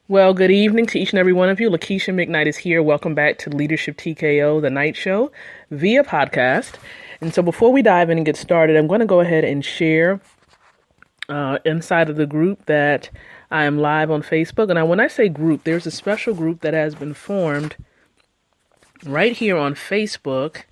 Well, good evening to each and every one of you. Lakeisha McKnight is here. Welcome back to Leadership TKO, the night show, via podcast. And so before we dive in and get started, I'm going to go ahead and share inside of the group that I am live on Facebook. And when I say group, there's a special group that has been formed right here on Facebook.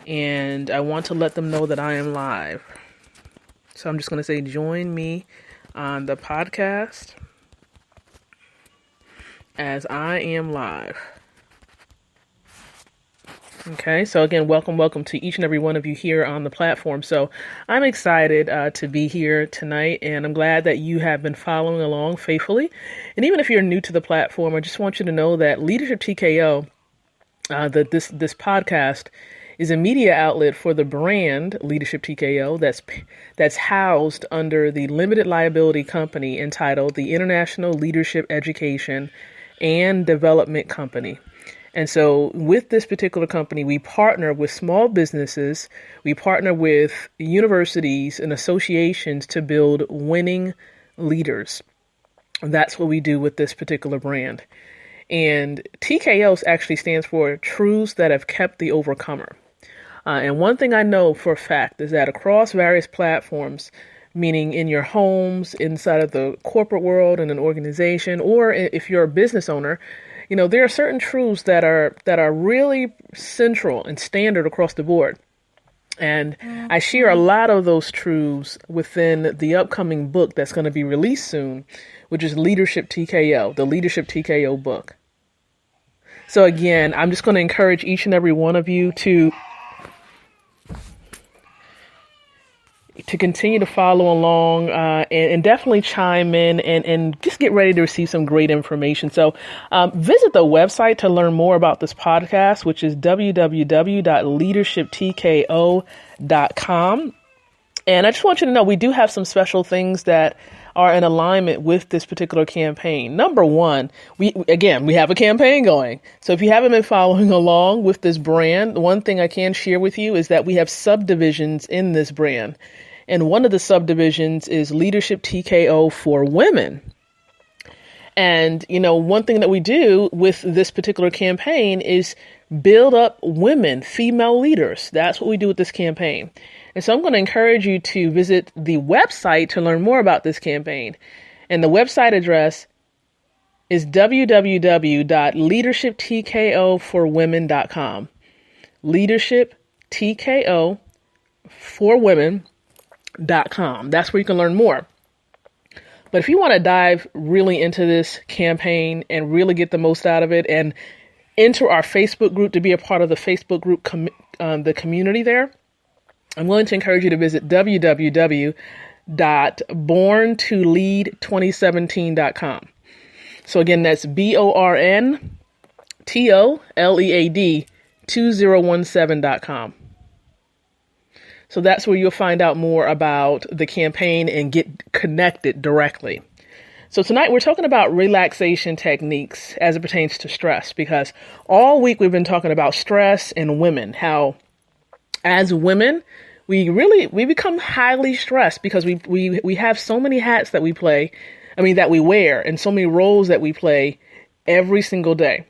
And I want to let them know that I am live. So I'm just going to say, join me on the podcast as I am live. Okay, so again, welcome to each and every one of you here on the platform. So I'm excited to be here tonight, and I'm glad that you have been following along faithfully. And even if you're new to the platform, I just want you to know that Leadership TKO, that this podcast is a media outlet for the brand Leadership TKO that's housed under the limited liability company entitled the International Leadership Education and Development Company. And so with this particular company, we partner with small businesses, we partner with universities and associations to build winning leaders. That's what we do with this particular brand. And TKO actually stands for Truths That Have Kept the Overcomer. And one thing I know for a fact is that across various platforms, meaning in your homes, inside of the corporate world, in an organization, or if you're a business owner, there are certain truths that are really central and standard across the board. And I share a lot of those truths within the upcoming book that's going to be released soon, which is Leadership TKO, the Leadership TKO book. So again, I'm just going to encourage each and every one of you to continue to follow along and definitely chime in and just get ready to receive some great information. So visit the website to learn more about this podcast, which is www.leadershiptko.com. And I just want you to know we do have some special things that are in alignment with this particular campaign. Number one, we have a campaign going. So if you haven't been following along with this brand, one thing I can share with you is that we have subdivisions in this brand. And one of the subdivisions is Leadership TKO for Women. And, one thing that we do with this particular campaign is build up women, female leaders. That's what we do with this campaign. And so I'm going to encourage you to visit the website to learn more about this campaign. And the website address is www.leadershiptkoforwomen.com. Leadership TKO for Women.com. That's where you can learn more. But if you want to dive really into this campaign and really get the most out of it and enter our Facebook group to be a part of the Facebook group, the community there, I'm going to encourage you to visit www.borntolead2017.com. So again, that's BORNTOLEAD 2017.com. So that's where you'll find out more about the campaign and get connected directly. So tonight we're talking about relaxation techniques as it pertains to stress, because all week we've been talking about stress and women, how as women, we become highly stressed because we have so many hats that we wear, and so many roles that we play every single day.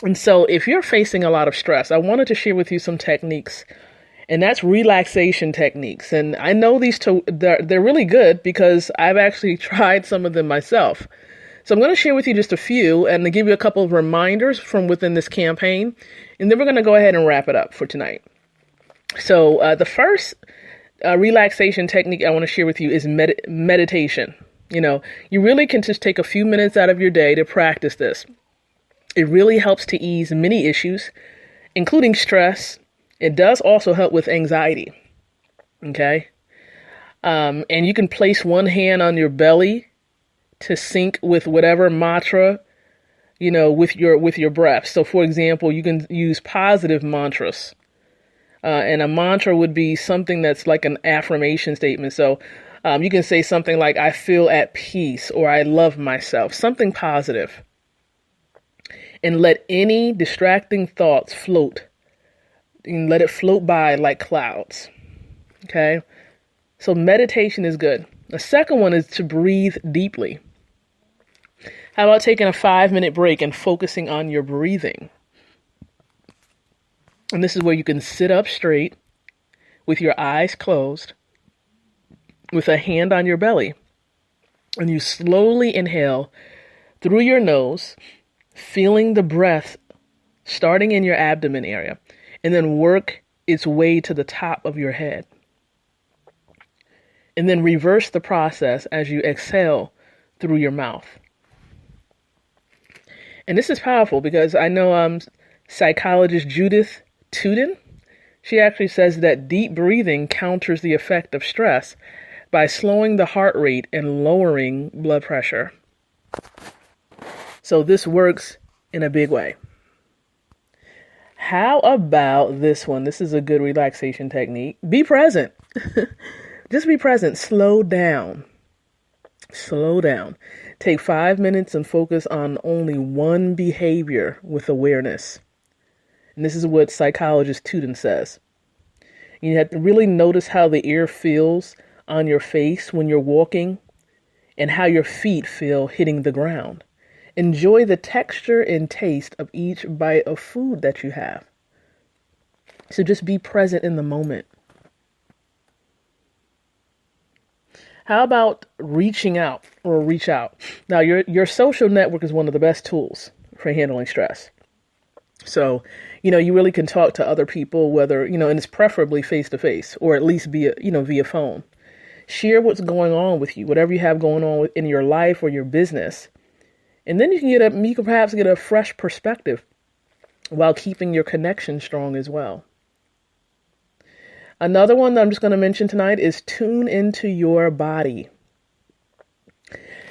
And so if you're facing a lot of stress, I wanted to share with you some techniques, and that's relaxation techniques. And I know they're really good because I've actually tried some of them myself. So I'm going to share with you just a few and to give you a couple of reminders from within this campaign. And then we're going to go ahead and wrap it up for tonight. So the first relaxation technique I want to share with you is meditation. You really can just take a few minutes out of your day to practice this. It really helps to ease many issues, including stress. It does also help with anxiety. Okay. And you can place one hand on your belly to sync with whatever mantra, with your breath. So for example, you can use positive mantras. And a mantra would be something that's like an affirmation statement. So you can say something like, I feel at peace, or I love myself, something positive. And let any distracting thoughts float. And let it float by like clouds. Okay. So meditation is good. The second one is to breathe deeply. How about taking a 5-minute break and focusing on your breathing? And this is where you can sit up straight with your eyes closed, with a hand on your belly. And you slowly inhale through your nose, feeling the breath starting in your abdomen area, and then work its way to the top of your head. And then reverse the process as you exhale through your mouth. And this is powerful because I know psychologist Judith Tudin, she actually says that deep breathing counters the effect of stress by slowing the heart rate and lowering blood pressure. So this works in a big way. How about this one? This is a good relaxation technique. Be present. Just be present. Slow down. Slow down. Take 5 minutes and focus on only one behavior with awareness. And this is what psychologist Tudin says. You have to really notice how the air feels on your face when you're walking and how your feet feel hitting the ground. Enjoy the texture and taste of each bite of food that you have. So just be present in the moment. How about reaching out or reach out? Now, your social network is one of the best tools for handling stress. So, you really can talk to other people, whether, and it's preferably face to face or at least via phone. Share what's going on with you, whatever you have going on in your life or your business. And then you can perhaps get a fresh perspective while keeping your connection strong as well. Another one that I'm just going to mention tonight is tune into your body.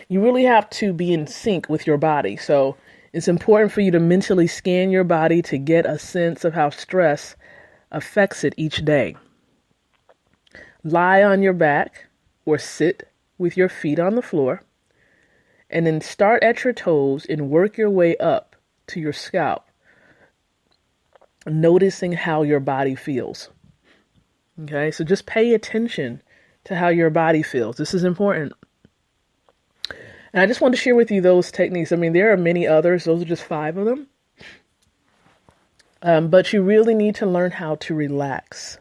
You really have to be in sync with your body. So it's important for you to mentally scan your body to get a sense of how stress affects it each day. Lie on your back or sit with your feet on the floor. And then start at your toes and work your way up to your scalp, noticing how your body feels. Okay, so just pay attention to how your body feels. This is important. And I just want to share with you those techniques. I mean, there are many others. Those are just 5 of them. But you really need to learn how to relax.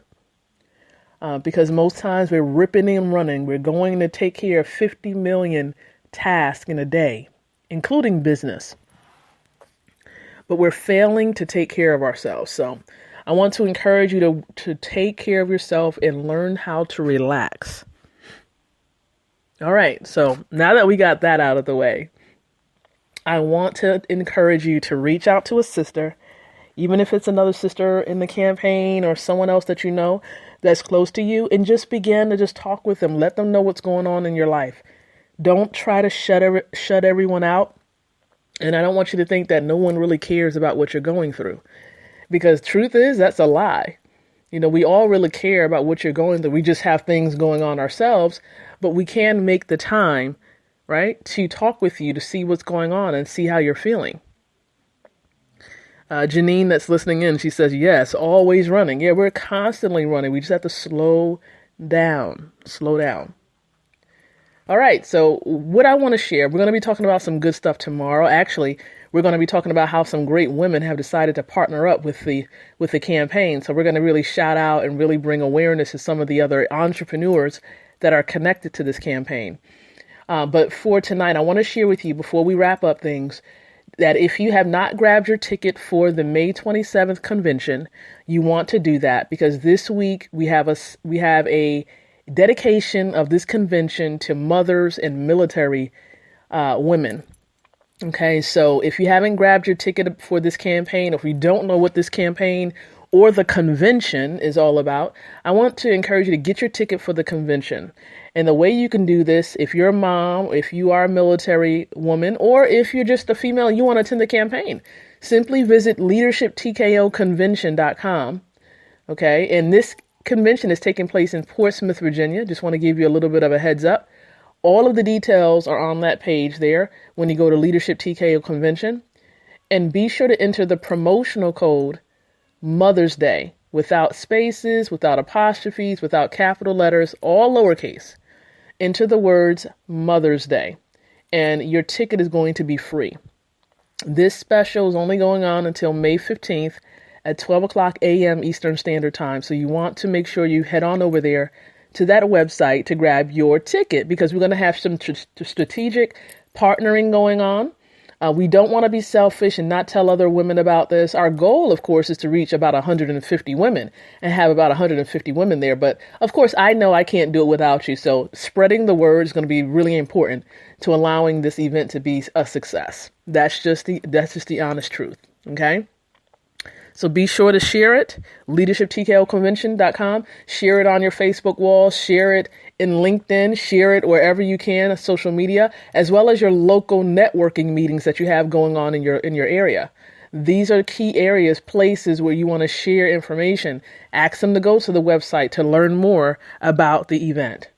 Because most times we're ripping and running. We're going to take care of 50 million tasks in a day, including business. But we're failing to take care of ourselves. So I want to encourage you to take care of yourself and learn how to relax. All right. So now that we got that out of the way, I want to encourage you to reach out to a sister, even if it's another sister in the campaign or someone else that you know that's close to you, and just begin to just talk with them. Let them know what's going on in your life. Don't try to shut everyone out. And I don't want you to think that no one really cares about what you're going through. Because truth is, that's a lie. We all really care about what you're going through. We just have things going on ourselves. But we can make the time, right, to talk with you to see what's going on and see how you're feeling. Janine that's listening in, she says, yes, always running. Yeah, we're constantly running. We just have to slow down. Slow down. All right, so what I want to share, we're going to be talking about some good stuff tomorrow. Actually, we're going to be talking about how some great women have decided to partner up with the campaign. So we're going to really shout out and really bring awareness to some of the other entrepreneurs that are connected to this campaign. But for tonight, I want to share with you before we wrap up things that if you have not grabbed your ticket for the May 27th convention, you want to do that because this week we have a dedication of this convention to mothers and military women. Okay, so if you haven't grabbed your ticket for this campaign, if you don't know what this campaign or the convention is all about, I want to encourage you to get your ticket for the convention. And the way you can do this, if you're a mom, if you are a military woman, or if you're just a female and you want to attend the campaign, simply visit leadershiptkoconvention.com. Okay, and this convention is taking place in Portsmouth, Virginia. Just want to give you a little bit of a heads up. All of the details are on that page there when you go to Leadership TKO Convention. And be sure to enter the promotional code Mother's Day without spaces, without apostrophes, without capital letters, all lowercase. Enter the words Mother's Day. and your ticket is going to be free. This special is only going on until May 15th at 12 o'clock a.m. Eastern Standard Time. So you want to make sure you head on over there to that website to grab your ticket, because we're going to have some strategic partnering going on. We don't want to be selfish and not tell other women about this. Our goal, of course, is to reach about 150 women and have about 150 women there. But of course, I know I can't do it without you. So spreading the word is going to be really important to allowing this event to be a success. That's just the honest truth. Okay. So be sure to share it, leadershiptkoconvention.com. Share it on your Facebook wall, share it in LinkedIn, share it wherever you can, social media, as well as your local networking meetings that you have going on in your area. These are key areas, places where you want to share information. Ask them to go to the website to learn more about the event.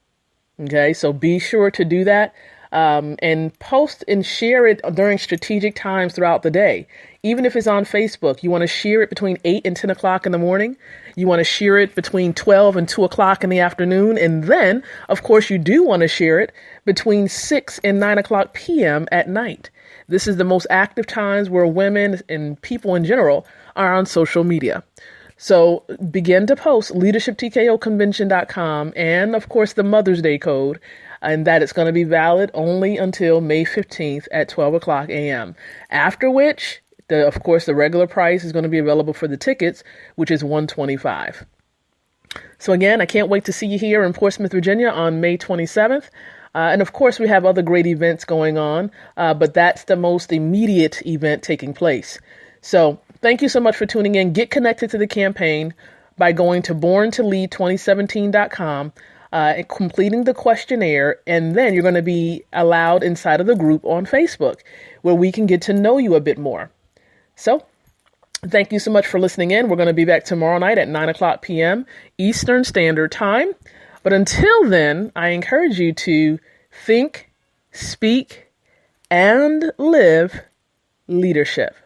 Okay, so be sure to do that. And post and share it during strategic times throughout the day. Even if it's on Facebook, you want to share it between 8 and 10 o'clock in the morning. You want to share it between 12 and 2 o'clock in the afternoon. And then, of course, you do want to share it between 6 and 9 o'clock p.m. at night. This is the most active times where women and people in general are on social media. So begin to post leadershiptkoconvention.com and, of course, the Mother's Day code, and that it's going to be valid only until May 15th at 12 o'clock a.m. After which, of course, the regular price is going to be available for the tickets, which is $125. So again, I can't wait to see you here in Portsmouth, Virginia on May 27th. And of course, we have other great events going on, but that's the most immediate event taking place. So thank you so much for tuning in. Get connected to the campaign by going to borntolead2017.com, and completing the questionnaire, and then you're going to be allowed inside of the group on Facebook where we can get to know you a bit more. So thank you so much for listening in. We're going to be back tomorrow night at 9 o'clock p.m. Eastern Standard Time. But until then, I encourage you to think, speak, and live leadership.